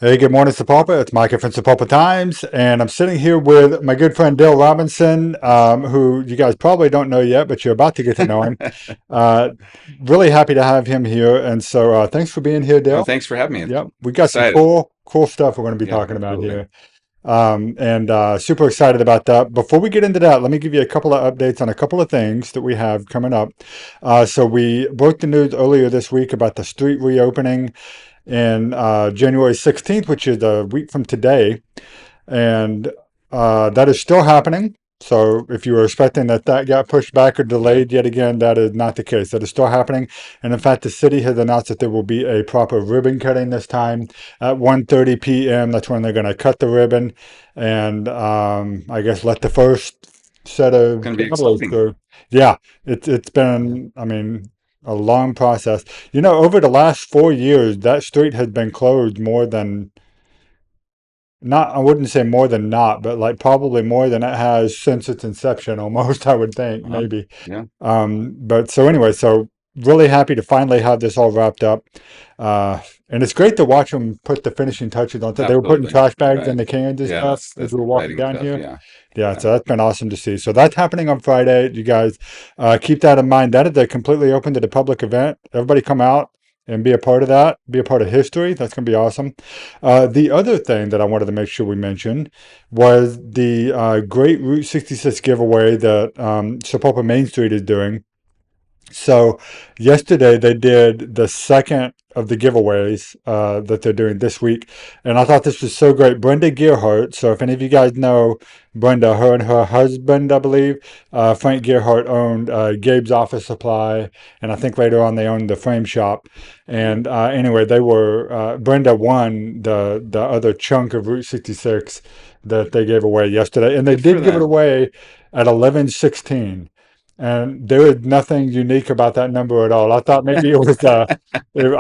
Hey, good morning, Sapulpa. It's Micah from Sapulpa Times, and I'm sitting here with my good friend Dale Robinson, who you guys probably don't know yet, but you're about to get to know him. Uh, really happy to have him here, and so thanks for being here, Oh, Dale. thanks for having me. Yep, we got some Excited. cool stuff we're going to be Yeah, talking about absolutely. here, and super excited about that. Before we get into that, let me give you a couple of updates on a couple of things that we have coming up. So we broke the news earlier this week about the street reopening in January 16th, which is a week from today. And that is still happening. So if you were expecting that got pushed back or Yep. delayed yet again, that is not the case. That is still happening. And in fact, the city has announced that there will be a proper ribbon cutting this time at 1:30 p.m. That's when they're going to cut the ribbon and I guess let the first set It's of going to be travelers exciting. through. Yeah, it's Yeah. been, I mean, a long process. Over the last 4 years, that street has been closed more than not, I wouldn't say more than not, but like probably more than it has since its inception, almost, I would think, Uh-huh. maybe. Yeah, But so anyway, so really happy to finally have this all wrapped up. Uh, and it's great to watch them put the finishing touches on it. They were putting absolutely. trash bags in Right. the cans and Yeah, stuff as that's we the were walking exciting down stuff. here. Yeah. Yeah, Yeah. so that's been awesome to see. So that's happening on Friday. You guys keep that in mind. That is a completely open to the public event. Everybody come out and be a part of that, be a part of history. That's going to be awesome. The other thing that I wanted to make sure we mentioned was the great Route 66 giveaway that Sapulpa Main Street is doing. So yesterday they did the second of the giveaways that they're doing this week, and I thought this was so great. Brenda Gearhart. So if any of you guys know Brenda, her and her husband, I believe, Frank Gearhart owned Gabe's Office Supply, and I think later on they owned the Frame Shop. Mhm. And anyway, they were Brenda won the other chunk of Route 66 that they gave away yesterday, and they Good for did give it them. away at 11:16. And there is nothing unique about that number at all. I thought maybe it was, I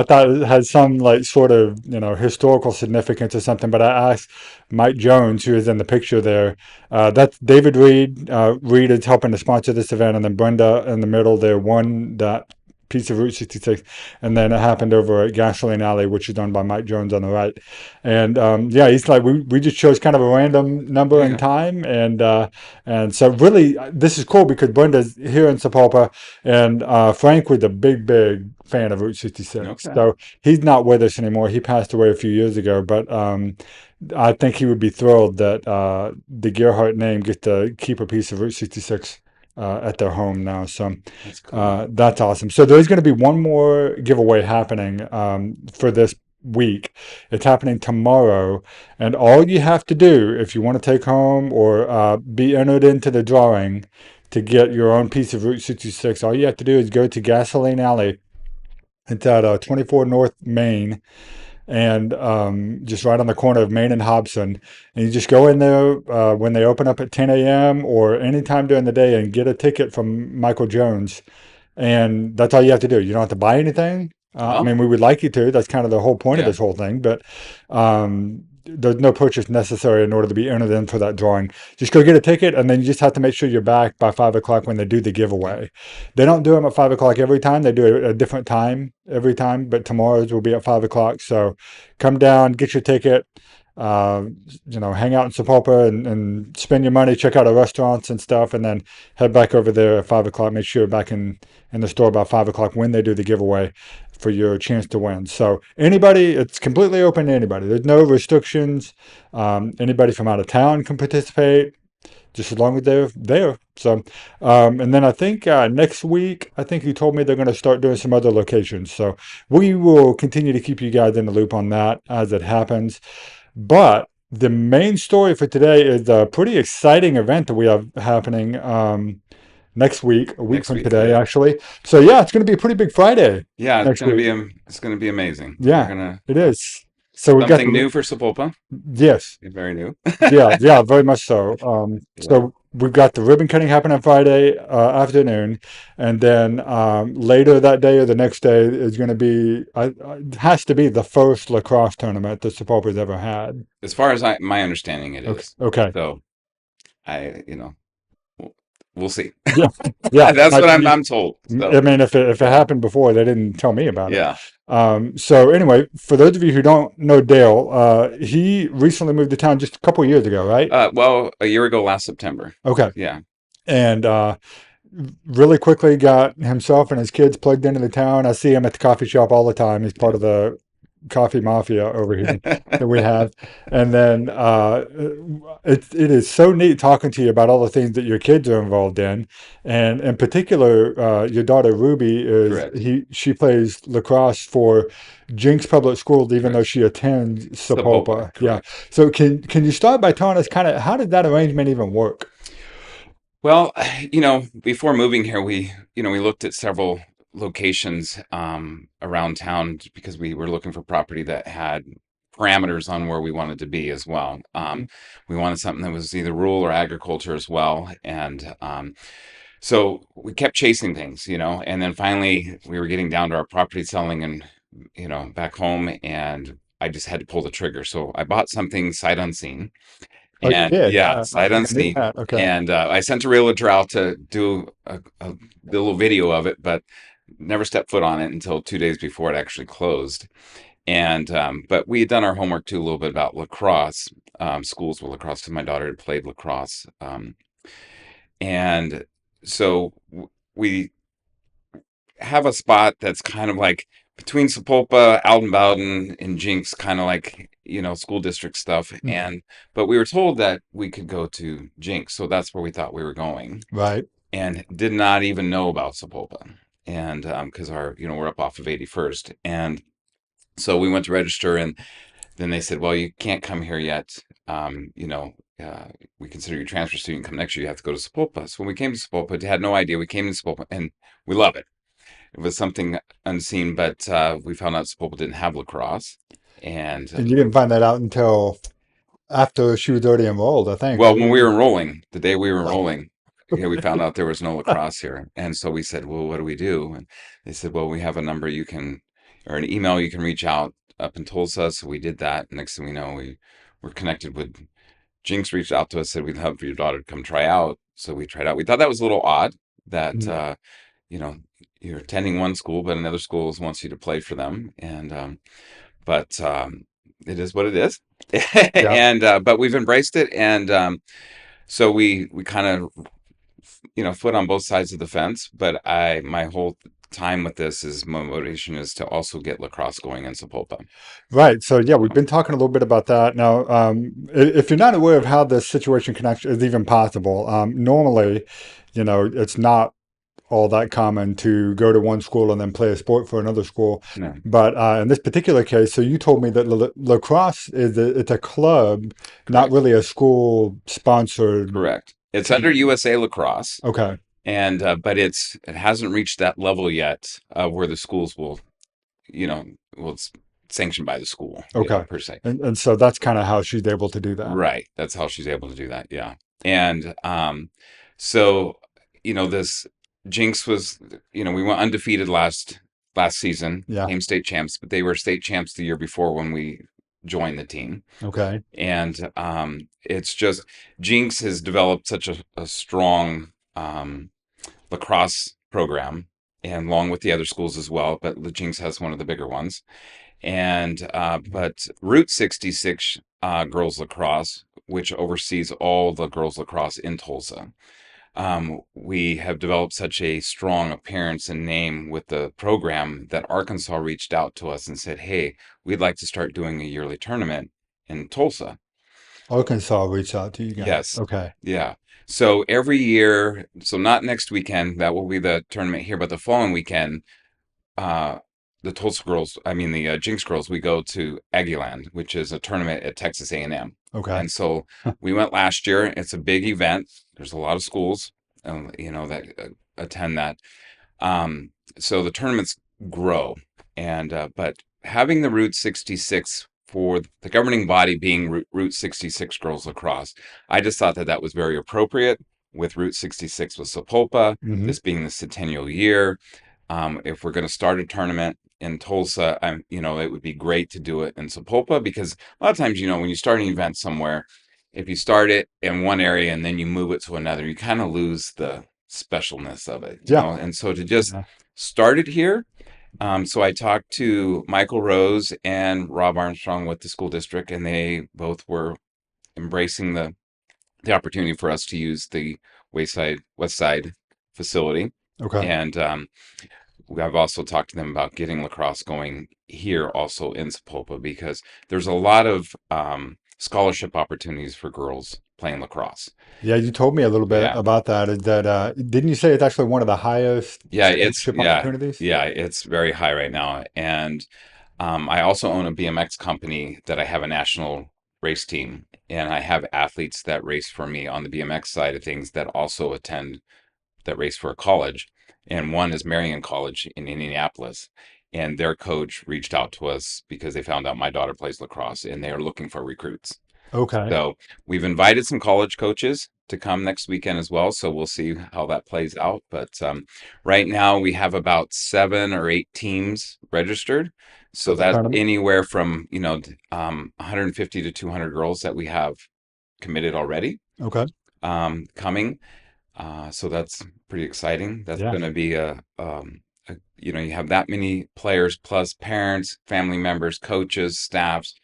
thought it had some like sort of, historical significance or something. But I asked Mike Jones, who is in the picture there. That's David Reed. Reed is helping to sponsor this event, and then Brenda in the middle there won that piece of Route 66, and then it happened over at Gasoline Alley, which is done by Mike Jones on the right. And yeah, he's like, we just chose kind of a random number and Yeah. time, and so really, this is cool because Brenda's here in Sapulpa, and Frank was a big fan of Route 66. Okay. So he's not with us anymore. He passed away a few years ago, but I think he would be thrilled that the Gearhart name gets to keep a piece of Route 66 at their home now. So That's cool. that's awesome. So there's going to be one more giveaway happening for this week. It's happening tomorrow, and all you have to do if you want to take home or be entered into the drawing to get your own piece of Route 66, all you have to do is go to Gasoline Alley. It's at 24 North Main, and just right on the corner of Main and Hobson. And you just go in there when they open up at 10 a.m. or anytime during the day and get a ticket from Michael Jones. And that's all you have to do. You don't have to buy anything. I Oh, mean, we would like you to. That's kind of the whole point of yeah. this whole thing. But there's no purchase necessary in order to be entered in for that drawing. Just go get a ticket, and then you just have to make sure you're back by 5 o'clock when they do the Yeah. giveaway. They don't do them at 5 o'clock every time. They do it at a different time every time. But tomorrow's will be at 5 o'clock. So come down, get your ticket. Uh, hang out in Sapulpa and spend your money, check out our restaurants and stuff, and then head back over there at 5 o'clock. Make sure you're back in the store by 5 o'clock when they do the giveaway for your chance to win. So anybody, it's completely open to anybody. There's no restrictions. Anybody from out of town can participate, just as long as they're there. So, and then I think next week, I think you told me they're going to start doing some other locations. So we will continue to keep you guys in the loop on that as it happens. But the main story for today is a pretty exciting event that we have happening next week, a week Next from week. today, Yeah. actually. So yeah, it's going to be a pretty big Friday Yeah, next week. it's gonna be amazing. We're Yeah, gonna it is. So we got something the new for Sapulpa. yes, Very new. yeah, very much so. Yeah. So we've got the ribbon cutting happening Friday afternoon, and then later that day or the next day is going to be it has to be the first lacrosse tournament that Sapulpa's ever had. As far as my understanding, it Okay, is. okay. So I, you know, we'll, we'll see. Yeah, yeah. That's what I'm told. So I mean, if it happened before, they didn't tell me about it. yeah. So anyway, for those of you who don't know Dale, he recently moved to town just a couple years ago, right? Well, a year ago, last September. Okay, Yeah. and really quickly got himself and his kids plugged into the town. I see him at the coffee shop all the time. He's part Yeah. of the coffee mafia over here that we have. And then it is so neat talking to you about all the things that your kids are involved in. And in particular, your daughter Ruby Correct. she plays lacrosse for Jinx Public Schools, even though Correct. she attends Sapulpa. Sapulpa. Yeah. Correct. So can you start by telling us kind of how did that arrangement even work? Well, before moving here, we looked at several locations around town because we were looking for property that had parameters on where we wanted to be as well. We wanted something that was either rural or agriculture as well, and so we kept chasing things, and then finally we were getting down to our property selling and back home, and I just had to pull the trigger. So I bought something sight unseen. Oh, you And did? yeah, I sight think I knew unseen. that. Okay. And I sent a realtor out to do a little video of it, but never stepped foot on it until 2 days before it actually closed. And but we had done our homework too a little bit about lacrosse, schools with lacrosse, because my daughter had played lacrosse. And so we have a spot that's kind of like between Sapulpa, Aldenbowden, and Jinx, kind of like, school district stuff. Mhm. But we were told that we could go to Jinx. So that's where we thought we were going Right. and did not even know about Sapulpa. And because we're up off of 81st. And so we went to register and then they said, well, you can't come here yet. We consider you a transfer student. Come next year, you have to go to Sapulpa. So when we came to Sapulpa, had no idea. We came to Sapulpa and we love it. It was something unseen, but we found out Sapulpa didn't have lacrosse. And And you didn't find that out until after she was already enrolled, I think, well, right? when we were enrolling, the day we were Oh, enrolling, we found out there was no lacrosse here. And so we said, well, what do we do? And they said, well, we have a number or an email you can reach out up in Tulsa. So we did that. Next thing we know, we were connected with Jinx reached out to us, said, we'd love for your daughter to come try out. So we tried out. We thought that was a little odd that, mm, you know, you're attending one school, but another school wants you to play for them. And, but it is what it is. yeah. And, but we've embraced it. And so we kind of, foot on both sides of the fence. But my whole time with this is my motivation is to also get lacrosse going in Sapulpa. Right. So yeah, we've So, been talking a little bit about that. Now, if you're not aware of how this situation can actually is even possible, normally, it's not all that common to go to one school and then play a sport for another school. no, But in this particular case, so you told me that lacrosse it's a club, not correct. really a school sponsored Correct. It's under team. USA Lacrosse, Okay. and but it hasn't reached that level yet where the schools you know, it's sanctioned by the school, Okay. per se. And so that's kind of how she's able to do that. Right. That's how she's able to do that. Yeah. And so this Jinx was, we went undefeated last season, Yeah. came state champs, but they were state champs the year before when we joined the team. Okay. And it's just Jinx has developed such a strong lacrosse program, and along with the other schools as well. But Jinx has one of the bigger ones. And but Route 66 girls lacrosse, which oversees all the girls lacrosse in Tulsa. We have developed such a strong appearance and name with the program that Arkansas reached out to us and said, "Hey, we'd like to start doing a yearly tournament in Tulsa." Arkansas reached out to you guys. Yes. Okay. Yeah. So every year, so not next weekend, that will be the tournament here, but the following weekend, uh, the Tulsa girls, I mean the Jinx girls, we go to Aggieland, which is a tournament at Texas A&M. Okay. And so we went last year. It's a big event. There's a lot of schools, that attend that. So the tournaments grow, and but having the Route 66 for the governing body being Route 66 girls lacrosse, I just thought that that was very appropriate with Route 66 with Sapulpa, Hmm. this being the centennial year. If we're going to start a tournament in Tulsa, it would be great to do it in Sapulpa because a lot of times, when you start an event somewhere, if you start it in one area and then you move it to another, you kind of lose specialness of it, Yeah. and so to just Yeah. start it here. So I talked to Michael Rose and Rob Armstrong with the school district, and they both were embracing the opportunity for us to use the West Side facility. Okay. And I've also talked to them about getting lacrosse going here also in Sapulpa because there's a lot of scholarship opportunities for girls playing lacrosse. Yeah, you told me a little bit Yeah. about that. Is that didn't you say it's actually one of the highest scholarship opportunities? Yeah, it's very high right now. And I also own a BMX company that I have a national race team, and I have athletes that race for me on the BMX side of things that also attend that race for a college. And one is Marion College in Indianapolis. And their coach reached out to us because they found out my daughter plays lacrosse and they are looking for recruits. Okay. So we've invited some college coaches to come next weekend as well. So we'll see how that plays out. But right now we have about 7 or 8 teams registered. For So the that's tournament. anywhere from 150 to 200 girls that we have committed already Okay. coming. So that's pretty exciting. That's Yeah. going to be you have that many players plus parents, family members, coaches, staffs.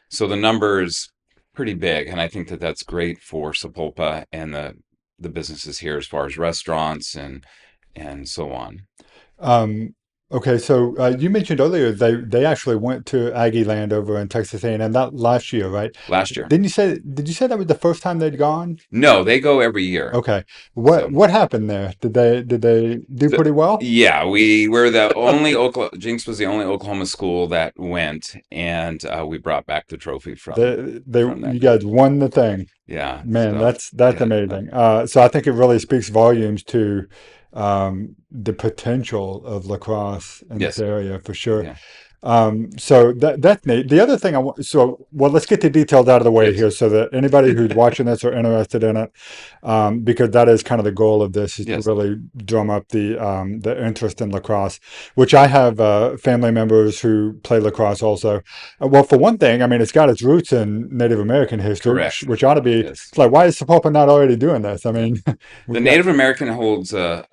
So the number is pretty big, and I think that that's great for Sapulpa and the businesses here as far as restaurants and so on. Um, okay, so you mentioned earlier they actually went to Aggie Land over in Texas A&M that last year, right? Last year, Did you say that was the first time they'd gone? no, they go every year. Okay. What So what happened there? Did they do So, pretty well? yeah, we were the only Oklahoma, Jinx was the only Oklahoma school that went, and we brought back the trophy from that You group. guys won the thing. Yeah, Man, so that's yeah, amazing. So I think it really speaks volumes to the potential of lacrosse in this yes, area for sure. yeah, So that's neat. The other thing I want, so well, let's get the details out of the way yes, here so that anybody who's watching this or interested in it, because that is kind of the goal of this is to yes, really drum up the interest in lacrosse, which I have family members who play lacrosse also. Well, for one thing, I mean, it's got its roots in Native American history, which, correct, which ought to be, yes. it's like, why is Sapulpa not already doing this? I Yeah. mean, The we've got, Native American holds a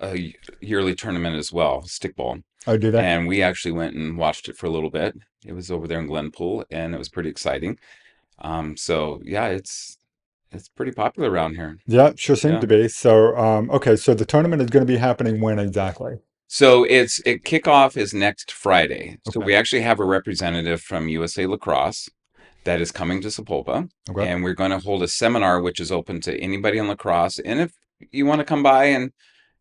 yearly tournament as well, stickball, oh, do they? and we actually went and watched it for a little bit. It was over there in Glenpool, and it was pretty exciting. So yeah, it's pretty popular around here. Yeah, sure seems Yeah. to be. So, okay, so the tournament is going to be happening when exactly? So kickoff is next Friday. So Okay. we actually have a representative from USA Lacrosse that is coming to Sapulpa, Okay. and we're going to hold a seminar which is open to anybody in lacrosse. And if you want to come by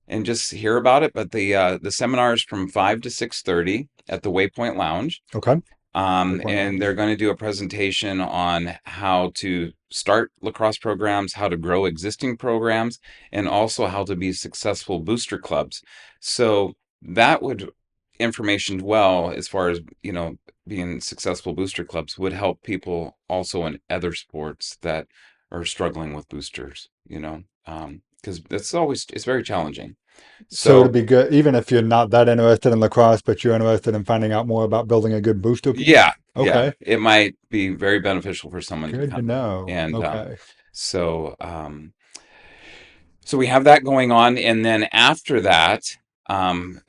and just hear about it, but the seminar is from 5 to 6:30 at the Waypoint Lounge. Okay. Waypoint And they're Lounge. going to do a presentation on how to start lacrosse programs, how to grow existing programs, and also how to be successful booster clubs. So that would information well as far as being successful booster clubs would help people also in other sports that are struggling with boosters. Because it's very challenging. So So it'd be good, even if you're not that interested in lacrosse, but you're interested in finding out more about building a good booster club. yeah, Okay. it might be very beneficial for someone to Good to come. know. And Okay. so, so we have that going on, and then after that, um,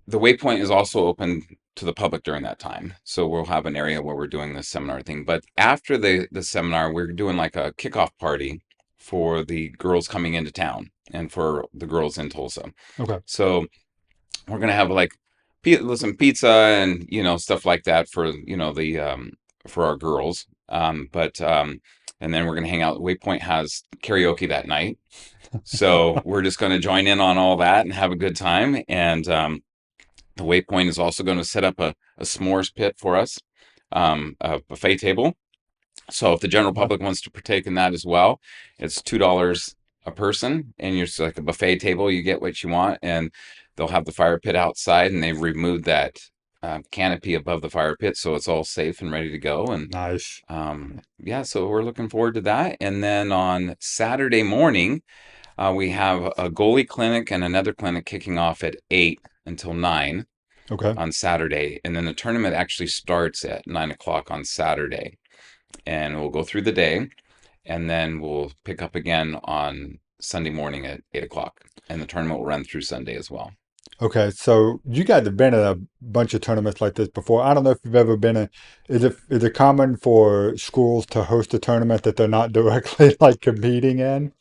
the Waypoint is also open to the public during that time. So we'll have an area where we're doing this seminar thing. But after the seminar, we're doing like a kickoff party for the girls coming into town and for the girls in Tulsa. Okay. So we're gonna have like some pizza and stuff like that for the for our girls. But and then we're gonna hang out. Waypoint has karaoke that night, so we're just gonna join in on all that and have a good time. And the Waypoint is also going to set up a s'mores pit for us, a buffet table. So if the general Okay. public wants to partake in that as well, it's $2 a person, and you're like a buffet table. You get what you want, and they'll have the fire pit outside, and they've removed that canopy above the fire pit, so it's all safe and ready to go. And Nice. yeah, so we're looking forward to that. And then on Saturday morning, we have a goalie clinic and another clinic kicking off at 8 until 9 Okay. on Saturday, and then the tournament actually starts at 9 o'clock on Saturday, and we'll go through the day, and then we'll pick up again on Sunday morning at 8 o'clock, and the tournament will run through Sunday as well. Okay, so you guys have been in a bunch of tournaments like this before. I don't know if you've ever been in. Is it common for schools to host a tournament that they're not directly like competing in?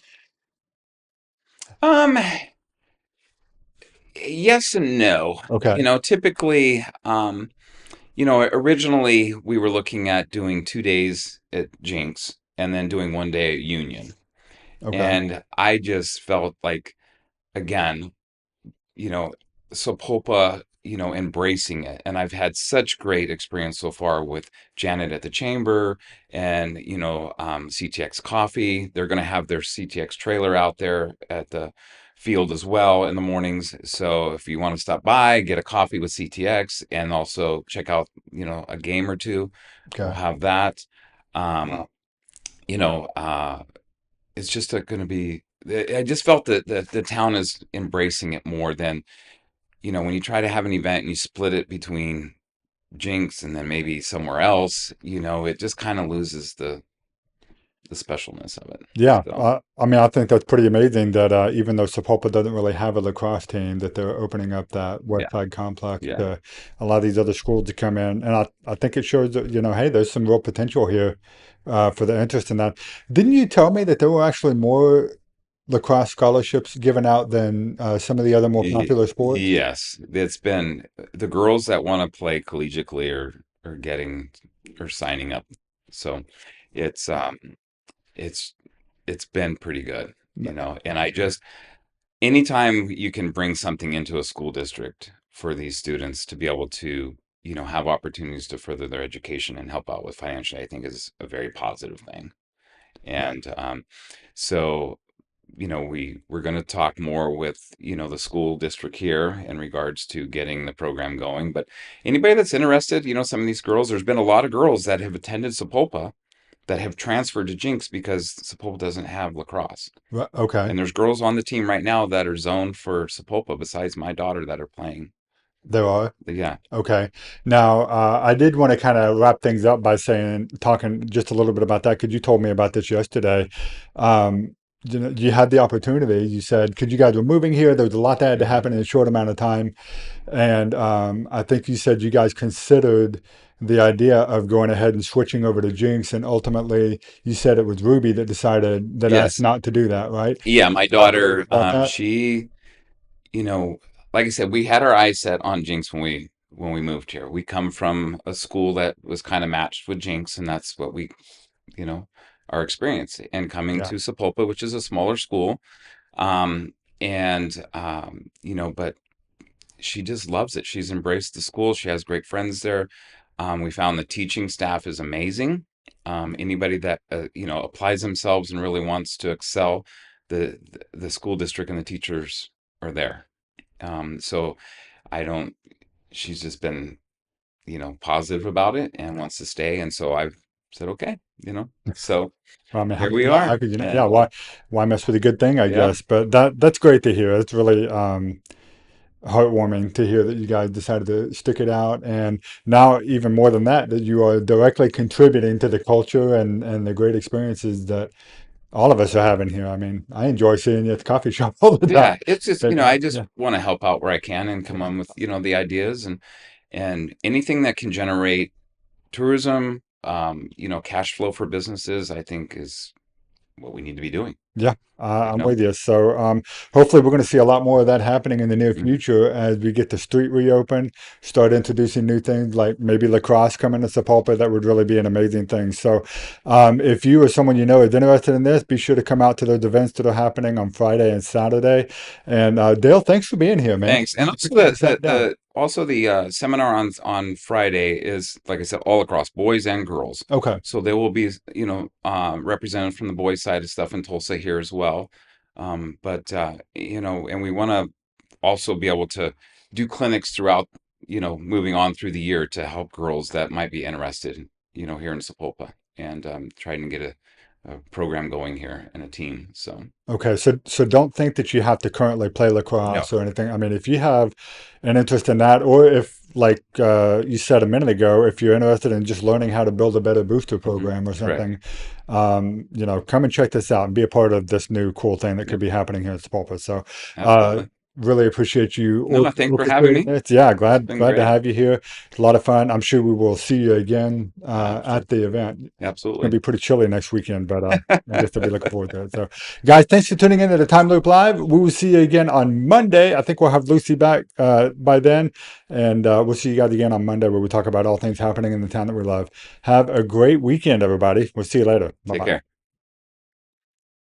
Um, yes and no. Okay, Typically, originally we were looking at doing 2 days at Jinx and then doing one day at Union. okay, And I just felt like, again, you know, Sapulpa, embracing it. And I've had such great experience so far with Janet at the Chamber and, CTX Coffee. They're going to have their CTX trailer out there at the field as well in the mornings. So if you want to stop by, get a coffee with CTX and also check out, a game or two, we'll okay. have that. Um, you know, uh, it's just going to be, I just felt that the town is embracing it more than when you try to have an event and you split it between Jinx and then maybe somewhere else, it just kind of loses the specialness of it. Yeah, So I mean, I think that's pretty amazing that even though Sapulpa doesn't really have a lacrosse team, that they're opening up that yeah, West Side complex yeah, to a lot of these other schools to come in, and I think it shows that hey, there's some real potential here for the interest in that. Didn't you tell me that there were actually more lacrosse scholarships given out than some of the other more popular sports? yes, it's been the girls that want to play collegiately are getting or signing up. So it's um it's it's been pretty good, and I just anytime you can bring something into a school district for these students to be able to, have opportunities to further their education and help out with financially, I think is a very positive thing. And so, we're going to talk more with, the school district here in regards to getting the program going. But anybody that's interested, some of these girls, there's been a lot of girls that have attended Sapulpa that have transferred to Jinx because Sapulpa doesn't have lacrosse. Okay. And there's girls on the team right now that are zoned for Sapulpa besides my daughter that are playing. There are. Yeah. Okay. Now, I did want to kind of wrap things up by talking just a little bit about that because you told me about this yesterday. You had the opportunity. You said, because you guys were moving here, there was a lot that had to Hmm. happen in a short amount of time. And I think you said you guys considered the idea of going ahead and switching over to Jinx. And ultimately, you said it was Ruby that asked Yes. not to do that, right? Yeah, my Talk a little bit daughter, about that. she, you know, like I said, we had our eyes set on Jinx when we moved here. We come from a school that was kind of matched with Jinx, and that's what you know, our experience. And coming Yeah. to Sapulpa, which is a smaller school, um, but she just loves it. She's embraced the school. She has great friends there. We found the teaching staff is amazing. Anybody that applies themselves and really wants to excel, the school district and the teachers are there. So I don't. She's just been positive about it and wants to stay, and so I've said okay. So Well, I mean, here we how are, could you not? Yeah, and why mess with a good thing, I yeah, guess. But that's great to hear. It's really heartwarming to hear that you guys decided to stick it out, and now even more than that, that you are directly contributing to the culture and the great experiences that all of us are having here. I mean, I enjoy seeing you at the coffee shop all the time. yeah. It's just But I just yeah, want to help out where I can and come yeah, on with the ideas and anything that can generate tourism, cash flow for businesses, I think is what we need to be doing, yeah. you I'm know? with you. So hopefully, we're going to see a lot more of that happening in the near Mhm. future as we get the street reopened, start introducing new things like maybe lacrosse coming to Sapulpa. That would really be an amazing thing. So, if you or someone you know is interested in this, be sure to come out to those events that are happening on Friday and Saturday. And Dale, thanks for being here, man. Thanks. And also Appreciate you sat down. the seminar on Friday is, like I said, all across boys and girls. Okay. So there will be, representatives from the boys side of stuff in Tulsa here as well. But and we want to also be able to do clinics throughout, moving on through the year to help girls that might be interested, here in Sapulpa and trying to get a program going here and a team. So Okay, so don't think that you have to currently play no. lacrosse or anything. I mean, if you have an interest in that, or if like you said a minute ago, if you're interested in just learning how to build a better booster Hmm. program or Correct. something, come and check this out and be a part of this new cool thing that Yeah, could be happening here at Sapulpa. So, uh, absolutely. really appreciate you No, thanks for having orchestrating me. it. Yeah, It's glad been glad to great. have you here. It's a lot of fun. I'm sure we will see you again Sure. at the event. It's going Absolutely. to be pretty chilly next weekend, but I guess I'll be looking forward to it. So, guys, thanks for tuning in to the Time Loop Live. We will see you again on Monday. I think we'll have Lucy back by then. And we'll see you guys again on Monday where we talk about all things happening in the town that we love. Have a great weekend, everybody. We'll see you later. Bye Take bye. care.